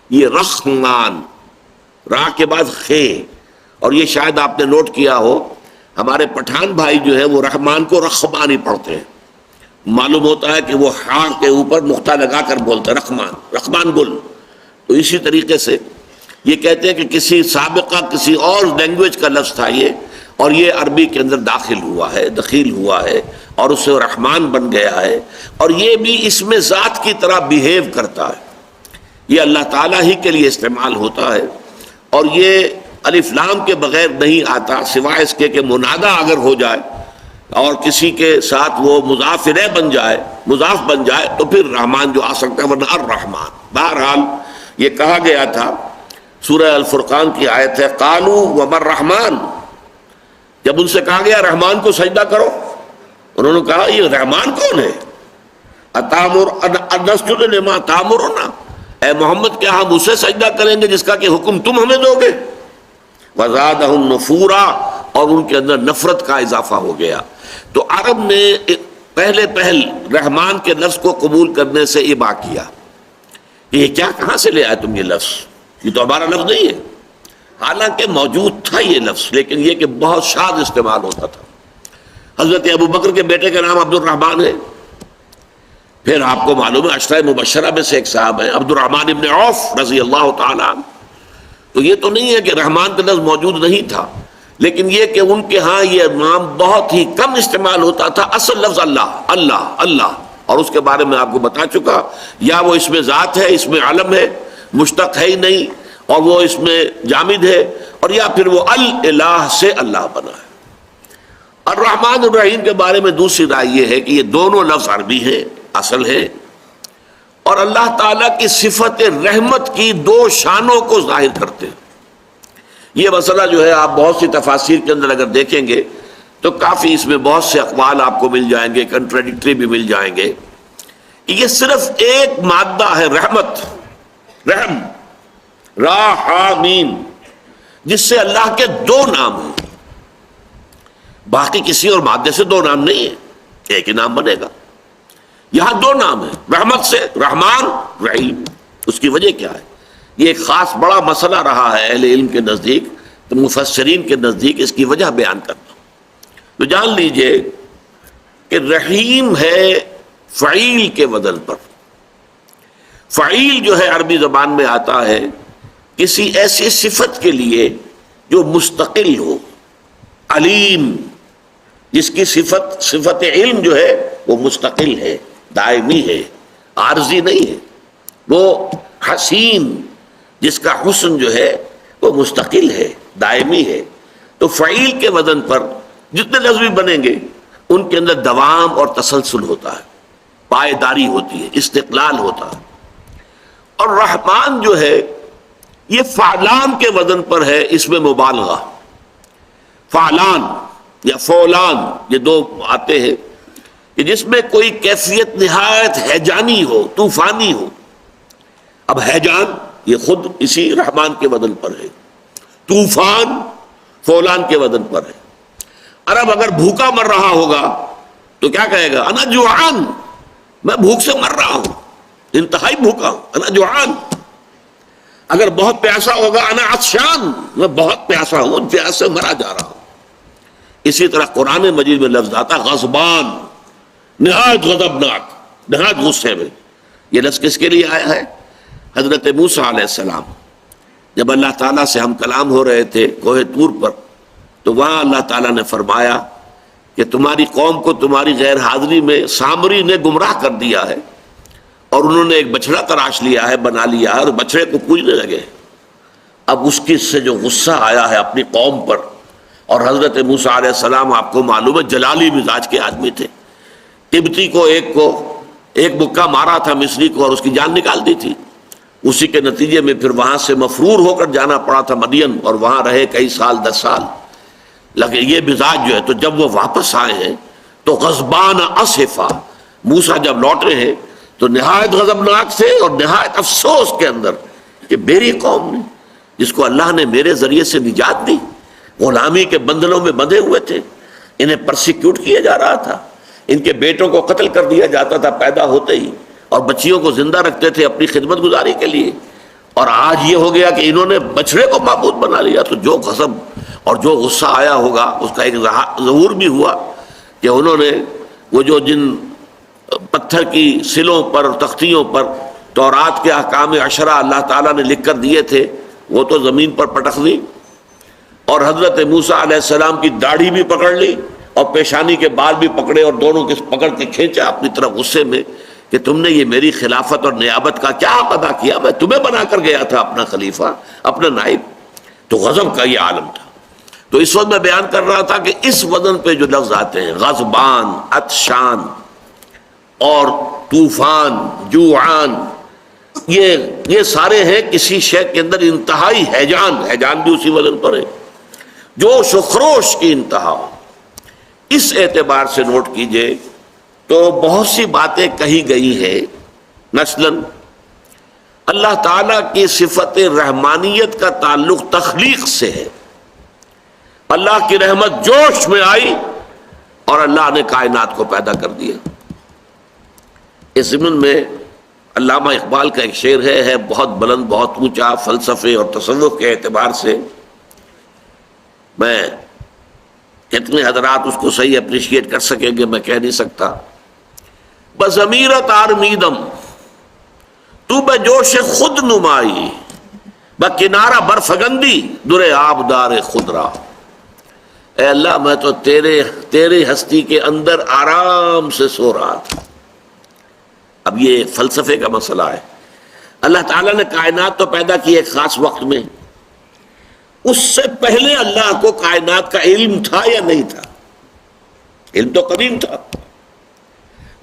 یہ رحمان، را کے بعد خے. اور یہ شاید آپ نے نوٹ کیا ہو، ہمارے پٹھان بھائی جو ہے وہ رحمان کو رحمان ہی پڑھتے ہیں. معلوم ہوتا ہے کہ وہ ہاں کے اوپر نقطہ لگا کر بولتے ہیں رحمان، رحمان گل. تو اسی طریقے سے یہ کہتے ہیں کہ کسی سابقہ کسی اور لینگویج کا لفظ تھا یہ، اور یہ عربی کے اندر داخل ہوا ہے، دخیل ہوا ہے، اور اس سے رحمان بن گیا ہے. اور یہ بھی اسم ذات کی طرح بیہیو کرتا ہے، یہ اللہ تعالیٰ ہی کے لیے استعمال ہوتا ہے. اور یہ الف لام کے بغیر نہیں آتا، سوائے اس کے کہ منادا اگر ہو جائے اور کسی کے ساتھ وہ مضاف الیہ بن جائے، مضاف بن جائے، تو پھر رحمان جو آ سکتا ہے، ورنہ الرحمن. بہرحال یہ کہا گیا تھا، سورہ الفرقان کی آیت ہے قالوا وما الرحمن. جب ان سے کہا گیا رحمان کو سجدہ کرو، انہوں نے کہا یہ رحمان کون ہے؟ انسجد لما تامرنا، اے محمد کیا ہم اسے سجدہ کریں گے جس کا کہ حکم تم ہمیں دو گے؟ وزادہم نفورا، اور ان کے اندر نفرت کا اضافہ ہو گیا. تو عرب نے پہل رحمان کے لفظ کو قبول کرنے سے ابا کیا کہ یہ کیا، کہاں سے لے آئے تم یہ لفظ، یہ تو ہمارا لفظ نہیں ہے. حالانکہ موجود تھا یہ لفظ، لیکن یہ کہ بہت شاذ استعمال ہوتا تھا۔ حضرت ابو بکر کے بیٹے کا نام عبد الرحمن ہے، پھر آپ کو معلوم ہے عشرہ مبشرہ میں سے ایک صاحب ہے عبد الرحمن ابن عوف رضی اللہ تعالیٰ عنہ۔ تو یہ تو نہیں ہے کہ رحمان کا لفظ موجود نہیں تھا، لیکن یہ کہ ان کے ہاں یہ نام بہت ہی کم استعمال ہوتا تھا۔ اصل لفظ اللہ اللہ اللہ، اور اس کے بارے میں آپ کو بتا چکا، یا وہ اس میں ذات ہے، اس میں علم ہے، مشتق ہے ہی نہیں، اور وہ اس میں جامد ہے، اور یا پھر وہ الہ سے اللہ بنا ہے۔ الرحمن الرحیم کے بارے میں دوسری رائے یہ ہے کہ یہ دونوں لفظ عربی ہیں، اصل ہے، اور اللہ تعالیٰ کی صفت رحمت کی دو شانوں کو ظاہر کرتے ہیں۔ یہ مسئلہ جو ہے آپ بہت سی تفاسیر کے اندر اگر دیکھیں گے تو کافی اس میں بہت سے اقوال آپ کو مل جائیں گے، کنٹراڈکٹری بھی مل جائیں گے۔ یہ صرف ایک مادہ ہے رحمت، رحم، راحمین، جس سے اللہ کے دو نام ہیں، باقی کسی اور مادے سے دو نام نہیں ہے، ایک ہی نام بنے گا۔ یہاں دو نام ہیں رحمت سے، رحمان رحیم۔ اس کی وجہ کیا ہے؟ یہ ایک خاص بڑا مسئلہ رہا ہے اہل علم کے نزدیک، تو مفسرین کے نزدیک اس کی وجہ بیان کرتا ہوں۔ تو جان لیجئے کہ رحیم ہے فعیل کے وزن پر۔ فعیل جو ہے عربی زبان میں آتا ہے کسی ایسی صفت کے لیے جو مستقل ہو، علیم، جس کی صفت علم جو ہے وہ مستقل ہے، دائمی ہے، عارضی نہیں ہے۔ وہ حسین، جس کا حسن جو ہے وہ مستقل ہے، دائمی ہے۔ تو فعیل کے وزن پر جتنے لفظ بھی بنیں گے ان کے اندر دوام اور تسلسل ہوتا ہے، پائیداری ہوتی ہے، استقلال ہوتا ہے۔ اور رحمان جو ہے یہ فعلان کے وزن پر ہے، اس میں مبالغہ، فعلان یا فولان، یہ دو آتے ہیں کہ جس میں کوئی کیفیت نہایت ہیجانی ہو، طوفانی ہو۔ اب ہیجان یہ خود اسی رحمان کے وزن پر ہے، طوفان فولان کے وزن پر ہے۔ عرب اگر بھوکا مر رہا ہوگا تو کیا کہے گا؟ انا جوعان، میں بھوک سے مر رہا ہوں، انتہائی بھوکا ہوں، انا جوعان۔ اگر بہت پیاسا ہوگا انا عطشان، میں بہت پیاسا ہوں، پیاس سے مرا جا رہا ہوں۔ اسی طرح قرآن مجید میں لفظ آتا غضبان، نہایت غضبناک، نہایت غصے میں۔ یہ لفظ کس کے لیے آیا ہے؟ حضرت موسیٰ علیہ السلام جب اللہ تعالیٰ سے ہم کلام ہو رہے تھے کوہ طور پر، تو وہاں اللہ تعالیٰ نے فرمایا کہ تمہاری قوم کو تمہاری غیر حاضری میں سامری نے گمراہ کر دیا ہے، اور انہوں نے ایک بچڑا تراش لیا ہے، بنا لیا ہے، اور بچڑے کو پوجنے لگے۔ اب اس کی سے جو غصہ آیا ہے اپنی قوم پر، اور حضرت موسیٰ علیہ السلام آپ کو معلوم ہے جلالی مزاج کے آدمی تھے، قبطی کو ایک مکہ مارا تھا مصری کو، اور اس کی جان نکال دی تھی۔ اسی کے نتیجے میں پھر وہاں سے مفرور ہو کر جانا پڑا تھا مدین، اور وہاں رہے کئی سال، 10 سال لگے۔ یہ مزاج جو ہے، تو جب وہ واپس آئے ہیں تو غضبان اسفا، موسیٰ جب لوٹ رہے ہیں تو نہایت غضبناک سے اور نہایت افسوس کے اندر کہ میری قوم نے، جس کو اللہ نے میرے ذریعے سے نجات دی، غلامی کے بندھنوں میں بندھے ہوئے تھے، انہیں پرسیکیوٹ کیا جا رہا تھا، ان کے بیٹوں کو قتل کر دیا جاتا تھا پیدا ہوتے ہی، اور بچیوں کو زندہ رکھتے تھے اپنی خدمت گزاری کے لیے، اور آج یہ ہو گیا کہ انہوں نے بچڑے کو معبود بنا لیا۔ تو جو غضب اور جو غصہ آیا ہوگا اس کا ایک ظہور بھی ہوا کہ انہوں نے وہ جو جن پتھر کی سلوں پر اور تختیوں پر تورات کے احکام عشرہ اللہ تعالیٰ نے لکھ کر دیے تھے، وہ تو زمین پر پٹک دی، اور حضرت موسیٰ علیہ السلام کی داڑھی بھی پکڑ لی اور پیشانی کے بال بھی پکڑے، اور دونوں کے پکڑ کے کھینچا اپنی طرف غصے میں کہ تم نے یہ میری خلافت اور نیابت کا کیا ادا کیا؟ میں تمہیں بنا کر گیا تھا اپنا خلیفہ، اپنا نائب۔ تو غضب کا یہ عالم تھا۔ تو اس وقت میں بیان کر رہا تھا کہ اس وزن پہ جو لفظ آتے ہیں غضبان، عطشان اور طوفان، جوعان، یہ سارے ہیں کسی شے کے اندر انتہائی ہیجان بھی اسی وزن پر ہے، جوش و خروش کی انتہا۔ اس اعتبار سے نوٹ کیجئے تو بہت سی باتیں کہی گئی ہیں، مثلاً اللہ تعالیٰ کی صفت رحمانیت کا تعلق تخلیق سے ہے۔ اللہ کی رحمت جوش میں آئی اور اللہ نے کائنات کو پیدا کر دیا۔ اس ضمن میں علامہ اقبال کا ایک شعر ہے بہت بلند، بہت اونچا، فلسفے اور تصوف کے اعتبار سے، میں کتنے حضرات اس کو صحیح اپریشیٹ کر سکیں گے میں کہہ نہیں سکتا. بضمیرت آرمیدم تو بے جوش خود نمائی بکنارہ برفگندی در آبدار خود را. اے اللہ میں تو تیرے ہستی کے اندر آرام سے سو رہا تھا. اب یہ فلسفے کا مسئلہ ہے. اللہ تعالیٰ نے کائنات تو پیدا کی ایک خاص وقت میں، اس سے پہلے اللہ کو کائنات کا علم تھا یا نہیں تھا؟ علم تو قدیم تھا.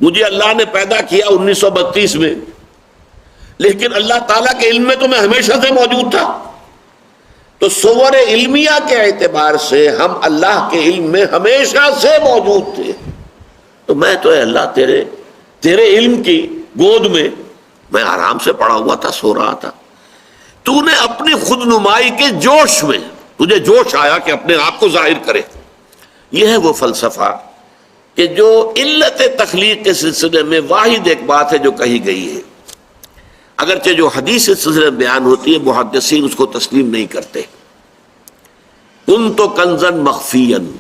مجھے اللہ نے پیدا کیا 1932 میں، لیکن اللہ تعالیٰ کے علم میں تو میں ہمیشہ سے موجود تھا. تو صور علمیہ کے اعتبار سے ہم اللہ کے علم میں ہمیشہ سے موجود تھے. تو میں تو اے اللہ تیرے علم کی گود میں میں آرام سے پڑا ہوا تھا، سو رہا تھا. تو نے اپنی خود نمائی کے جوش میں تجھے جوش آیا کہ اپنے آپ کو ظاہر کرے. یہ ہے وہ فلسفہ کہ جو علت تخلیق کے سلسلے میں واحد ایک بات ہے جو کہی گئی ہے، اگرچہ جو حدیث اس سلسلے میں بیان ہوتی ہے محدثین اس کو تسلیم نہیں کرتے. کن تو کنزن مخفین،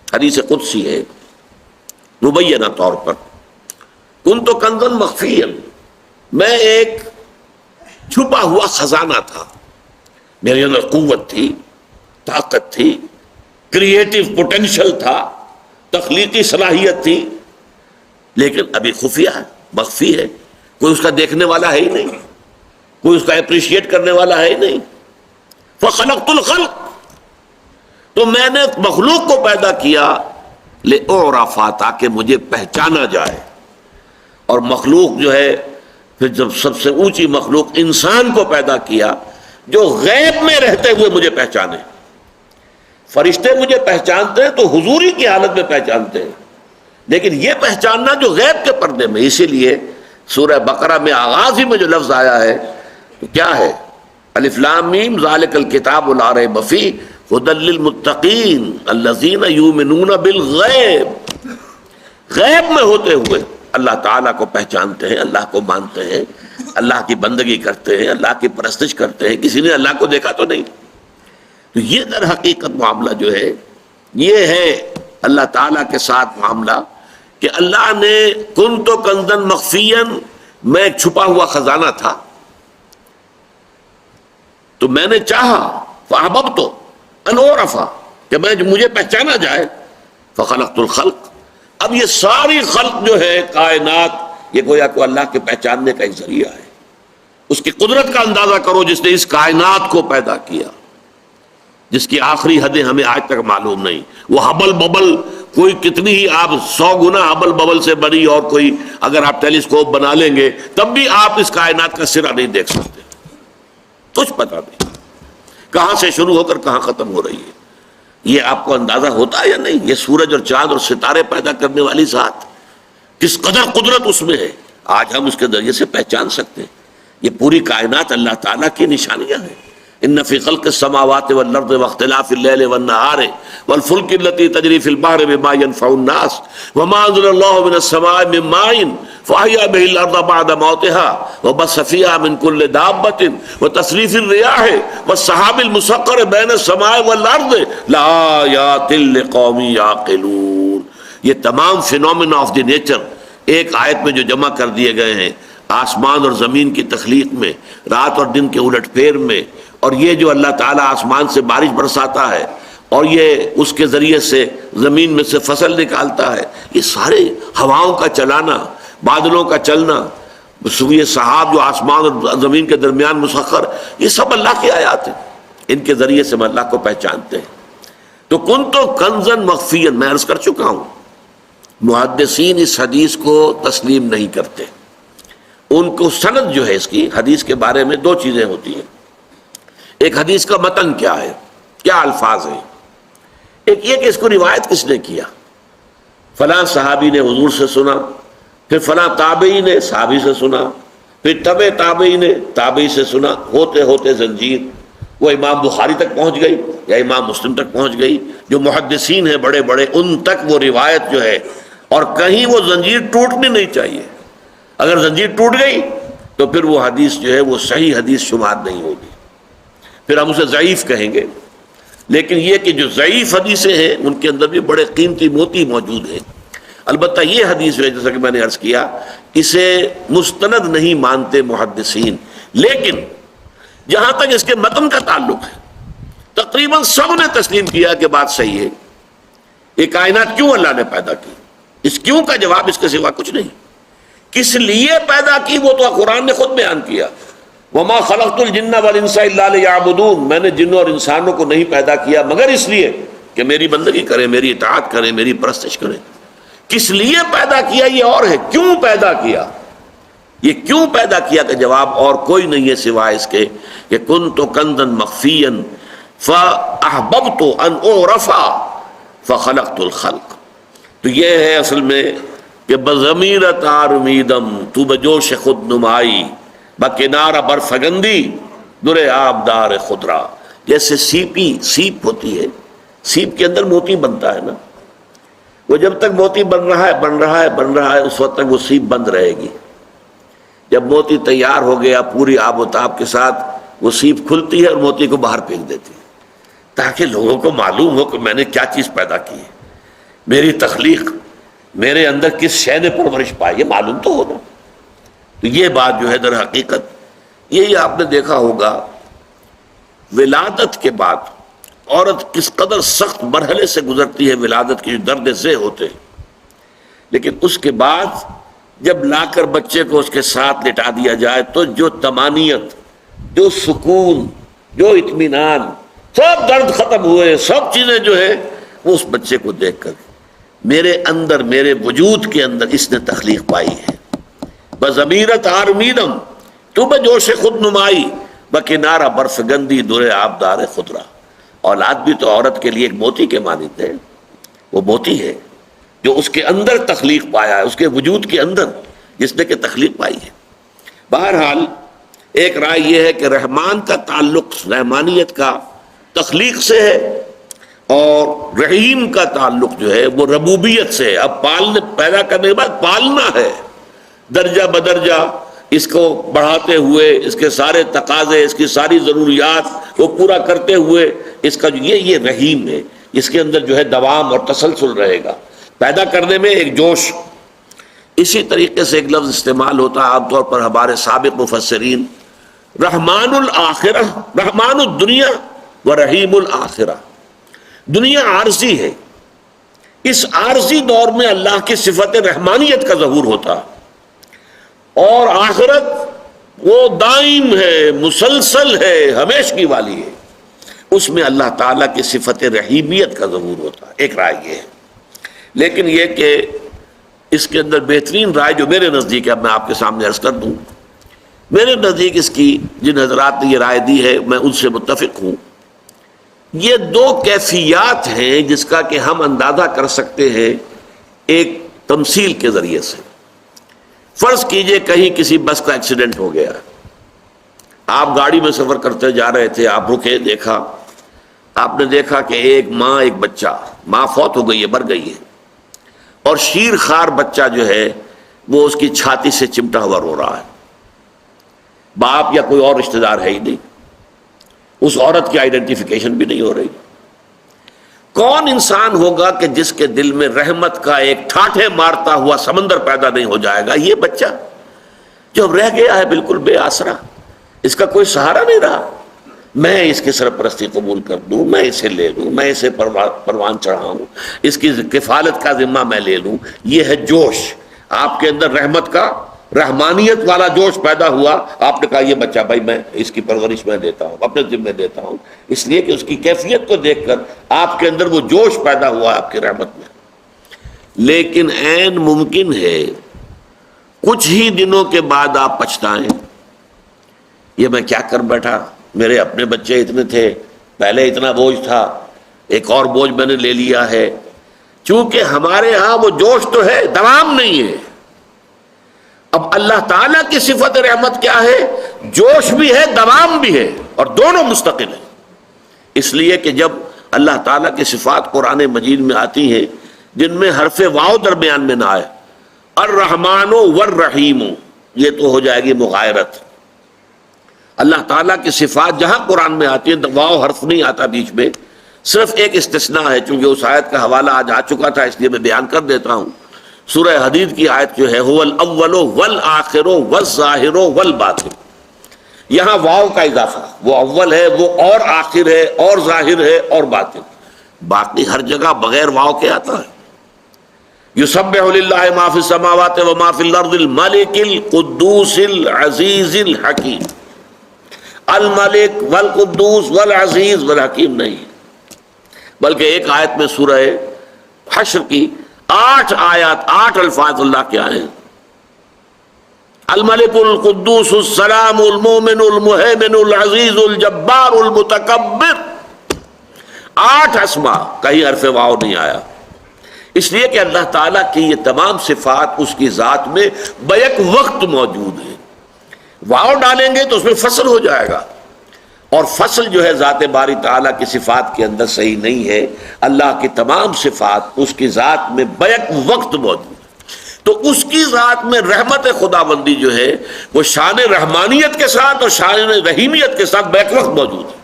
حدیث قدسی ہے مبینہ طور پر. کن تو کنزن مخفین، میں ایک چھپا ہوا خزانہ تھا، میرے اندر قوت تھی، طاقت تھی، کریٹو پوٹینشل تھا، تخلیقی صلاحیت تھی، لیکن ابھی خفیہ ہے، مخفی ہے. کوئی اس کا دیکھنے والا ہے ہی نہیں، کوئی اس کا اپریشیٹ کرنے والا ہے ہی نہیں. فخلقت الخلق، تو میں نے مخلوق کو پیدا کیا لأعرف، تاکہ مجھے پہچانا جائے. اور مخلوق جو ہے پھر جب سب سے اونچی مخلوق انسان کو پیدا کیا جو غیب میں رہتے ہوئے مجھے پہچانے. فرشتے مجھے پہچانتے ہیں تو حضوری کی حالت میں پہچانتے ہیں، لیکن یہ پہچاننا جو غیب کے پردے میں. اسی لیے سورہ بقرہ میں آغاز ہی میں جو لفظ آیا ہے تو کیا ہے؟ الف لام میم ذالک الکتاب لا ریب فیہ ھدی للمتقین الذین یؤمنون بالغیب. غیب میں ہوتے ہوئے اللہ تعالیٰ کو پہچانتے ہیں، اللہ کو مانتے ہیں، اللہ کی بندگی کرتے ہیں، اللہ کی پرستش کرتے ہیں. کسی نے اللہ کو دیکھا تو نہیں. تو یہ در حقیقت معاملہ جو ہے یہ ہے اللہ تعالیٰ کے ساتھ معاملہ کہ اللہ نے کن تو کنزن مخفین، میں ایک چھپا ہوا خزانہ تھا تو میں نے چاہا فاحببت ان اعرف، کہ مجھے پہچانا جائے. فخلقت الخلق، اب یہ ساری خلق جو ہے کائنات یہ گویا کہ اللہ کے پہچاننے کا ایک ذریعہ ہے. اس کی قدرت کا اندازہ کرو جس نے اس کائنات کو پیدا کیا، جس کی آخری حدیں ہمیں آج تک معلوم نہیں. وہ ہبل ببل کوئی کتنی ہی آپ 100 گنا ہبل ببل سے بڑی اور کوئی اگر آپ ٹیلیسکوپ بنا لیں گے تب بھی آپ اس کائنات کا سرا نہیں دیکھ سکتے. کچھ پتہ نہیں کہاں سے شروع ہو کر کہاں ختم ہو رہی ہے. یہ آپ کو اندازہ ہوتا ہے یا نہیں؟ یہ سورج اور چاند اور ستارے پیدا کرنے والی ذات کس قدر قدرت اس میں ہے، آج ہم اس کے ذریعے سے پہچان سکتے ہیں. یہ پوری کائنات اللہ تعالیٰ کی نشانیاں ہیں. ان فی خلق السماوات والارض واختلاف اللیل والنہار والفلک التي تجری فی البحر بما ينفع الناس وما انزل الله من السماء من ماء فاحیا به الارض بعد موتها وبث فيها من كل دابة وتصريف الرياح والسحاب المسخر بين السماء والارض لآیات لقوم یعقلون. یہ تمام فینومینا آف دی نیچر ایک آیت میں جو جمع کر دیے گئے ہیں، آسمان اور زمین کی تخلیق میں، رات اور دن کے الٹ پھیر میں، اور یہ جو اللہ تعالیٰ آسمان سے بارش برساتا ہے اور یہ اس کے ذریعے سے زمین میں سے فصل نکالتا ہے، یہ سارے ہواؤں کا چلانا، بادلوں کا چلنا، یہ سحاب جو آسمان اور زمین کے درمیان مسخر، یہ سب اللہ کی آیات ہیں. ان کے ذریعے سے ہم اللہ کو پہچانتے ہیں. تو کن تو کنزن مخفین، میں عرض کر چکا ہوں محدثین اس حدیث کو تسلیم نہیں کرتے. ان کو سند جو ہے اس کی حدیث کے بارے میں دو چیزیں ہوتی ہیں. ایک حدیث کا متن کیا ہے، کیا الفاظ ہیں. ایک یہ کہ اس کو روایت کس نے کیا، فلاں صحابی نے حضور سے سنا، پھر فلاں تابعی نے صحابی سے سنا، پھر تبع تابعی نے تابعی سے سنا، ہوتے ہوتے زنجیر وہ امام بخاری تک پہنچ گئی یا امام مسلم تک پہنچ گئی. جو محدثین ہیں بڑے بڑے ان تک وہ روایت جو ہے، اور کہیں وہ زنجیر ٹوٹنی نہیں چاہیے. اگر زنجیر ٹوٹ گئی تو پھر وہ حدیث جو ہے وہ صحیح حدیث شمار نہیں ہوگی، پھر ہم اسے ضعیف کہیں گے. لیکن یہ کہ جو ضعیف حدیثیں ہیں ان کے اندر بھی بڑے قیمتی موتی موجود ہیں. البتہ یہ حدیث ہے جیسا کہ میں نے عرض کیا اسے مستند نہیں مانتے محدثین، لیکن جہاں تک اس کے متن کا تعلق ہے تقریباً سب نے تسلیم کیا کہ بات صحیح ہے. یہ کائنات کیوں اللہ نے پیدا کی، اس کیوں کا جواب اس کے سوا کچھ نہیں. کس لیے پیدا کی وہ تو قرآن نے خود بیان کیا، وَمَا خَلَقْتُ الْجِنَّ وَالْإِنسَ إِلَّا لِيَعْبُدُونَ، میں نے جنوں اور انسانوں کو نہیں پیدا کیا مگر اس لیے کہ میری بندگی کریں، میری اطاعت کریں، میری پرستش کریں. کس لیے پیدا کیا یہ اور ہے، کیوں پیدا کیا، یہ کیوں پیدا کیا کا جواب اور کوئی نہیں ہے سوائے اس کے کہ كُنْتُ كَنْزًا مَخْفِيًّا فَأَحْبَبْتُ أَنْ أُعْرَفَ فَخَلَقْتُ الْخَلْقَ. تو یہ ہے اصل میں کہ بضمیر تارمیدم تو بجوش خود نمائی بکنار برفگندی در آبدار خضرا. جیسے سیپ ہوتی ہے، سیپ کے اندر موتی بنتا ہے نا، وہ جب تک موتی بن رہا ہے اس وقت تک وہ سیپ بند رہے گی. جب موتی تیار ہو گیا پوری آب و تاب کے ساتھ وہ سیپ کھلتی ہے اور موتی کو باہر پھینک دیتی ہے تاکہ لوگوں کو معلوم ہو کہ میں نے کیا چیز پیدا کی ہے، میری تخلیق، میرے اندر کس شے نے پرورش پائی، یہ معلوم تو ہونا. تو یہ بات جو ہے در حقیقت یہی آپ نے دیکھا ہوگا ولادت کے بعد عورت کس قدر سخت مرحلے سے گزرتی ہے، ولادت کے جو درد ذہ ہوتے ہیں، لیکن اس کے بعد جب لا کر بچے کو اس کے ساتھ لٹا دیا جائے تو جو طمانینت، جو سکون، جو اطمینان، سب درد ختم ہوئے، سب چیزیں جو ہے وہ اس بچے کو دیکھ کر میرے اندر، میرے وجود کے اندر اس نے تخلیق پائی ہے. بضمیرت آرمیدم تو بجوش خود نمائی بکنارہ برف گندی در آبدار خضرا. اولاد بھی تو عورت کے لیے ایک موتی کے مانند ہے، وہ موتی ہے جو اس کے اندر تخلیق پایا ہے، اس کے وجود کے اندر جس نے کہ تخلیق پائی ہے. بہرحال ایک رائے یہ ہے کہ رحمان کا تعلق، رحمانیت کا تخلیق سے ہے، اور رحیم کا تعلق جو ہے وہ ربوبیت سے ہے. اب پالنے، پیدا کرنے کے بعد پالنا ہے، درجہ بدرجہ اس کو بڑھاتے ہوئے، اس کے سارے تقاضے، اس کی ساری ضروریات کو پورا کرتے ہوئے اس کا جو یہ رحیم ہے، اس کے اندر جو ہے دوام اور تسلسل رہے گا. پیدا کرنے میں ایک جوش. اسی طریقے سے ایک لفظ استعمال ہوتا ہے عام طور پر ہمارے سابق مفسرین، رحمان الآخرہ، رحمان الدنیا و رحیم الآخرہ. دنیا عارضی ہے، اس عارضی دور میں اللہ کی صفت رحمانیت کا ظہور ہوتا، اور آخرت وہ دائم ہے، مسلسل ہے، ہمیشگی والی ہے، اس میں اللہ تعالیٰ کی صفت رحیمیت کا ظہور ہوتا ہے. ایک رائے یہ ہے. لیکن یہ کہ اس کے اندر بہترین رائے جو میرے نزدیک ہے، اب میں آپ کے سامنے عرض کر دوں، میرے نزدیک اس کی جن حضرات نے یہ رائے دی ہے میں ان سے متفق ہوں. یہ دو کیفیات ہیں جس کا کہ ہم اندازہ کر سکتے ہیں ایک تمثیل کے ذریعے سے. فرض کیجئے کہیں کسی بس کا ایکسیڈنٹ ہو گیا، آپ گاڑی میں سفر کرتے جا رہے تھے، آپ رکے، دیکھا، آپ نے دیکھا کہ ایک ماں، ایک بچہ، ماں فوت ہو گئی ہے، مر گئی ہے، اور شیر خوار بچہ جو ہے وہ اس کی چھاتی سے چمٹا ہوا رو رہا ہے. باپ یا کوئی اور رشتہ دار ہے ہی نہیں، اس عورت کی آئیڈینٹیفیکیشن بھی نہیں ہو رہی. کون انسان ہوگا کہ جس کے دل میں رحمت کا ایک ٹھاٹھے مارتا ہوا سمندر پیدا نہیں ہو جائے گا؟ یہ بچہ جو رہ گیا ہے بالکل بے آسرا، اس کا کوئی سہارا نہیں رہا، میں اس کی سرپرستی قبول کر دوں، میں اسے لے لوں، میں اسے پروان چڑھاؤں، اس کی کفالت کا ذمہ میں لے لوں. یہ ہے جوش آپ کے اندر، رحمت کا، رحمانیت والا جوش پیدا ہوا. آپ نے کہا یہ بچہ بھائی میں اس کی پرورش میں دیتا ہوں، اپنے ذمہ دیتا ہوں، اس لیے کہ اس کی کیفیت کو دیکھ کر آپ کے اندر وہ جوش پیدا ہوا آپ کی رحمت میں. لیکن عین ممکن ہے کچھ ہی دنوں کے بعد آپ پچھتائیں، یہ میں کیا کر بیٹھا، میرے اپنے بچے اتنے تھے، پہلے اتنا بوجھ تھا، ایک اور بوجھ میں نے لے لیا ہے. چونکہ ہمارے ہاں وہ جوش تو ہے، دوام نہیں ہے. اب اللہ تعالیٰ کی صفت رحمت کیا ہے؟ جوش بھی ہے، دوام بھی ہے، اور دونوں مستقل ہیں. اس لیے کہ جب اللہ تعالیٰ کی صفات قرآن مجید میں آتی ہیں جن میں حرف واو درمیان میں نہ آئے، الرحمن والرحیم، یہ تو ہو جائے گی مغایرت. اللہ تعالیٰ کی صفات جہاں قرآن میں آتی ہیں واو حرف نہیں آتا بیچ میں، صرف ایک استثناء ہے، چونکہ اس آیت کا حوالہ آج آ چکا تھا اس لیے میں بیان کر دیتا ہوں۔ سورہ حدید کی آیت جو ہے هو الاول والآخر والظاہر والباطن، یہاں واو کا اضافہ، وہ اول ہے، وہ اور آخر ہے، اور ظاہر ہے، اور باطن۔ باقی ہر جگہ بغیر واو کے آتا ہے۔ یسبح للہ ما فی السماوات و ما فی الارض الملک القدوس العزیز الحکیم۔ الملک والقدوس والعزیز والحکیم نہیں، بلکہ ایک آیت میں سورہ حشر کی 8 آیات 8 الفاظ اللہ کے آئے ہیں۔ الملک القدوس السلام المومن المہیمن العزیز الجبار المتکبر، 8 اسماء، کہیں حرف واو نہیں آیا، اس لیے کہ اللہ تعالیٰ کی یہ تمام صفات اس کی ذات میں بیک وقت موجود ہیں۔ واو ڈالیں گے تو اس میں فصل ہو جائے گا، اور فصل جو ہے ذات باری تعالیٰ کی صفات کے اندر صحیح نہیں ہے۔ اللہ کی تمام صفات اس کی ذات میں بیک وقت موجود ہے، تو اس کی ذات میں رحمت خداوندی جو ہے وہ شان رحمانیت کے ساتھ اور شان رحیمیت کے ساتھ بیک وقت موجود ہے۔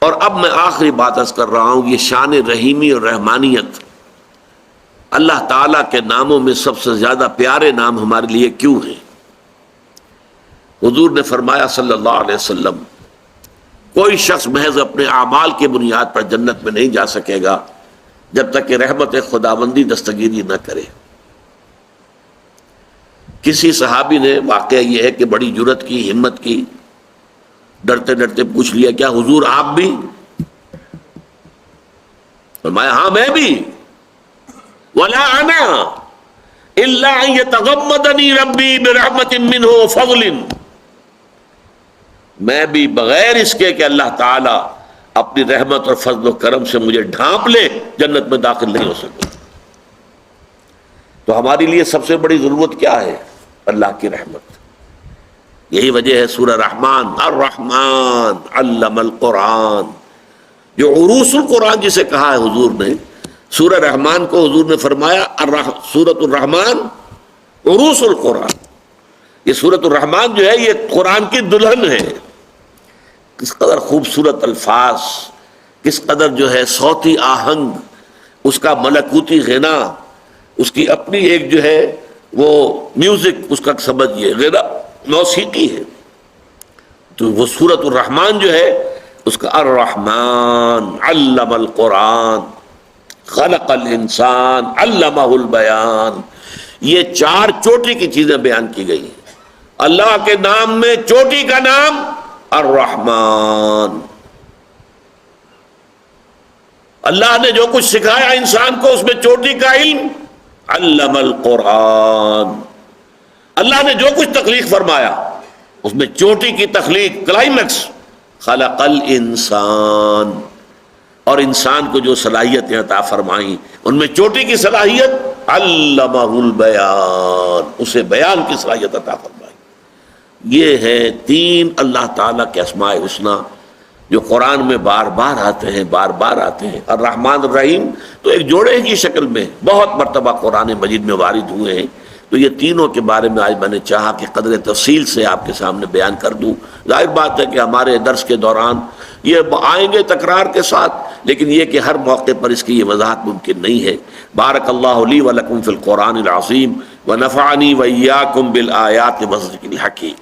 اور اب میں آخری بات عرض کر رہا ہوں، یہ شان رحیمی اور رحمانیت اللہ تعالیٰ کے ناموں میں سب سے زیادہ پیارے نام ہمارے لیے کیوں ہیں؟ حضور نے فرمایا صلی اللہ علیہ وسلم، کوئی شخص محض اپنے اعمال کی بنیاد پر جنت میں نہیں جا سکے گا جب تک کہ رحمت خداوندی دستگیری نہ کرے۔ کسی صحابی نے، واقعہ یہ ہے کہ بڑی جرت کی، ہمت کی، ڈرتے ڈرتے پوچھ لیا، کیا حضور آپ بھی؟ فرمایا ہاں میں بھی۔ ولا انا الا ان يتغمدني ربي برحمت منه وفضل، میں بھی بغیر اس کے کہ اللہ تعالی اپنی رحمت اور فضل و کرم سے مجھے ڈھانپ لے جنت میں داخل نہیں ہو سکتا۔ تو ہماری لیے سب سے بڑی ضرورت کیا ہے؟ اللہ کی رحمت۔ یہی وجہ ہے سورہ رحمان، الرحمن علم القرآن، جو عروس القرآن جسے کہا ہے حضور نے، سورہ رحمان کو حضور نے فرمایا سورۃ الرحمان عروس القرآن۔ یہ سورۃ الرحمان جو ہے یہ قرآن کی دلہن ہے۔ کس قدر خوبصورت الفاظ، کس قدر جو ہے صوتی آہنگ، اس کا ملکوتی غنا، اس کی اپنی ایک جو ہے وہ میوزک، اس کا سمجھیے غنا موسیقی ہے۔ تو وہ سورۃ الرحمان جو ہے اس کا الرحمن علم القرآن خلق الانسان علمہ البیان، یہ 4 چوٹی کی چیزیں بیان کی گئی ہیں۔ اللہ کے نام میں چوٹی کا نام الرحمن، اللہ نے جو کچھ سکھایا انسان کو اس میں چوٹی کا علم، علم القرآن، اللہ نے جو کچھ تخلیق فرمایا اس میں چوٹی کی تخلیق، کلائمیکس، خلق الانسان، اور انسان کو جو صلاحیتیں عطا فرمائیں ان میں چوٹی کی صلاحیت علمہ البیان، اسے بیان کی صلاحیت عطا فرمائی۔ یہ ہے 3 اللہ تعالیٰ کے اسماء الحسنی جو قرآن میں بار بار آتے ہیں، بار بار آتے ہیں۔ الرحمن الرحیم تو ایک جوڑے کی شکل میں بہت مرتبہ قرآن مجید میں وارد ہوئے ہیں۔ تو یہ تینوں کے بارے میں آج میں نے چاہا کہ قدر تفصیل سے آپ کے سامنے بیان کر دوں۔ ظاہر بات ہے کہ ہمارے درس کے دوران یہ آئیں گے تکرار کے ساتھ، لیکن یہ کہ ہر موقع پر اس کی یہ وضاحت ممکن نہیں ہے۔ بارک اللہ لی و لکم فی القرآن العظیم ونفعنی وإیاکم بالآیات والذکر الحکیم۔